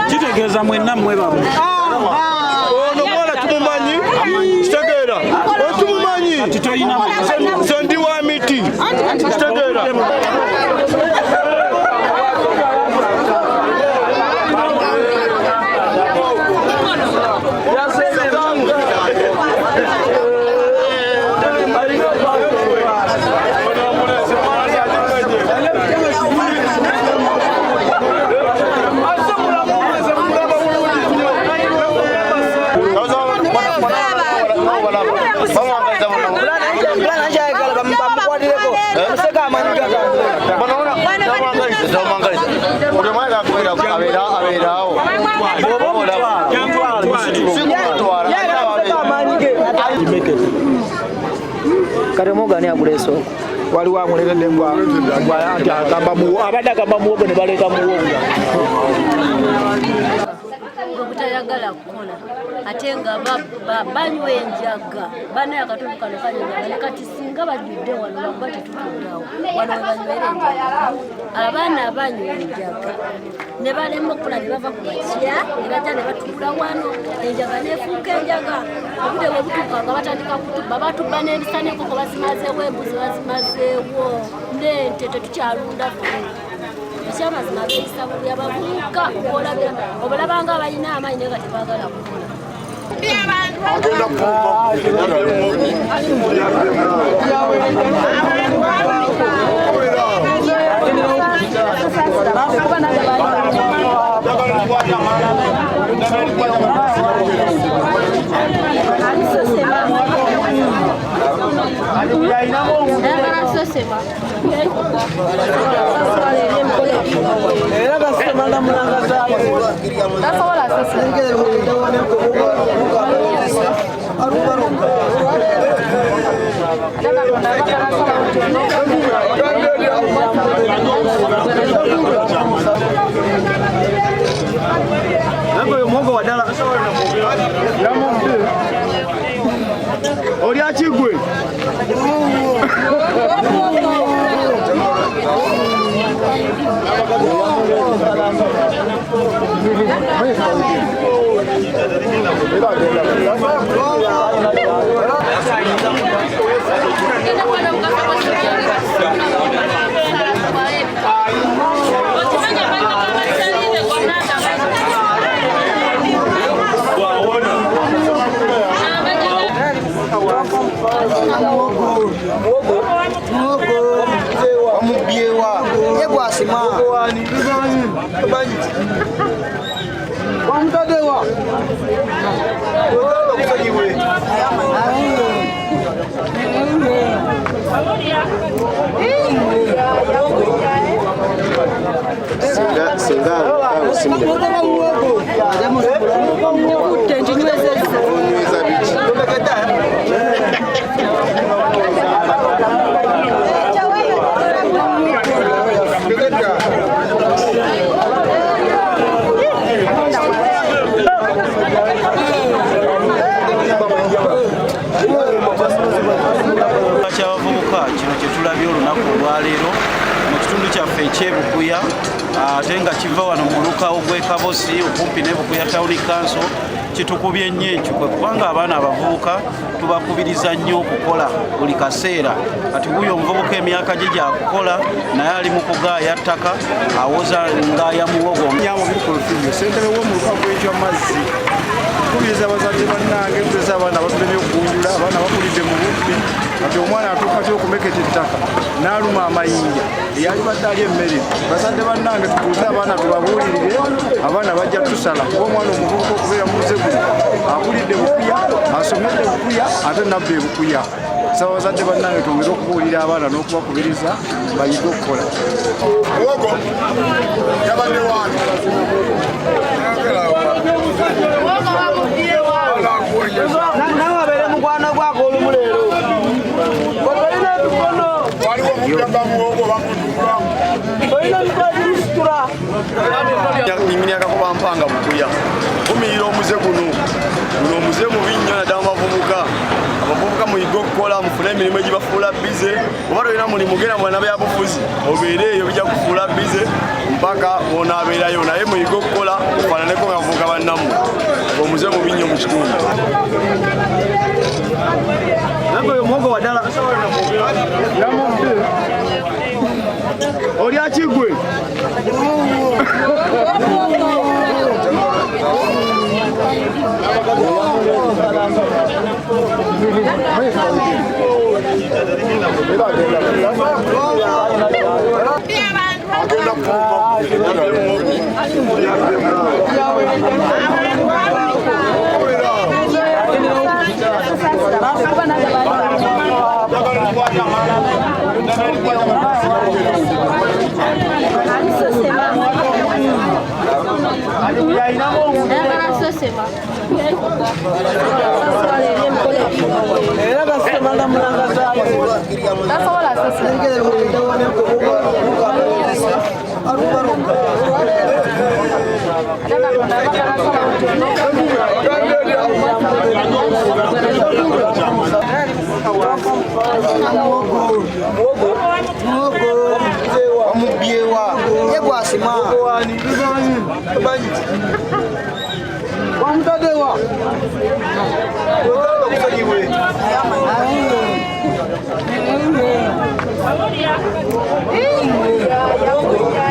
Kitegeeza mwenna mmwe bamu. Ono mwana tumumanyi. Kitegeera. Tumumanyi. Ati toyina Sendi wa miti. Kitegeera. Karemoga ni abuleso waliwo amuleredde ngwa anti agamba muwo abadde agamba muwogo ne baleeta muwogo obutayagala kukola ate nga banywa enjaga banaye akatundu kano kanyenyaga nekati singa bajjudde wano bakuba tetutuddawo wano webanywera enjaga abaana banywa enjaga ne balema okula ne bava ku bakya ne bajja ne batuula wano enjaga nefuuka enjaga obudde bwe butuuka nga batandika kutubba batubba n'ebisa n'enkoko bazimazeewo embuzi bazimazeewo n'ente tetukyalunda ffe ekyamazima beeyisa bubi abavubuka obalabanga abalina amaanyi naye nga tebaagala kukola ekyebukuya ate nga kiva wano mu lukawo gw'Ekabosi okumpi ne Bukuya Town Council kitukubye nnyo ekyo kubanga abaana abavubuka tubakubiriza nnyo okukola buli kaseera kati guyo omuvubuka emyaka gye gyakukola naye ali mu kugaaya ttaka awoza ngaaya muwogo ssentebe w'omuluka gw'ekyamazzi kubiriza abazadde bannange kugeza abaana batulemye okugunjula abaana bakulidde mu bubbi kati omwana atuuka ty okumeketa ettaka n'aluma amayinja eyali badde ali emmere bazadde bannange tutuuze abaana tubabuulirire abaana bajja tusala kuba omwana omuvubuka okubeera mu Muzeguno akulidde bukuya asomedde bukuya ate nabba ebukuya saba bazadde bannange twongere okubuulira abaana n'okubakubiriza bayige okukola nawe abeere mukwano gwako olumu leero olina ebikono olina ebikonisitula iminiaka kuba mpanga bukuya kumiira omuze guno omuze mubi nnyo naddala abavubuka muyige okukola mufune emirimu egibafuula bize oba tolina mulimu genda mwana byabufuzi obeere eyo bijja kufuula bize mpaka onaabeerayo naye muyige okukola ofaananeko nga bavubuka bannammwe omuze mubi nnyo mu kitundu oyo muwogo waddala oli akigwe era gasemanga mulanga zayo Wamubyewa yegwasima wamutadewa Iya.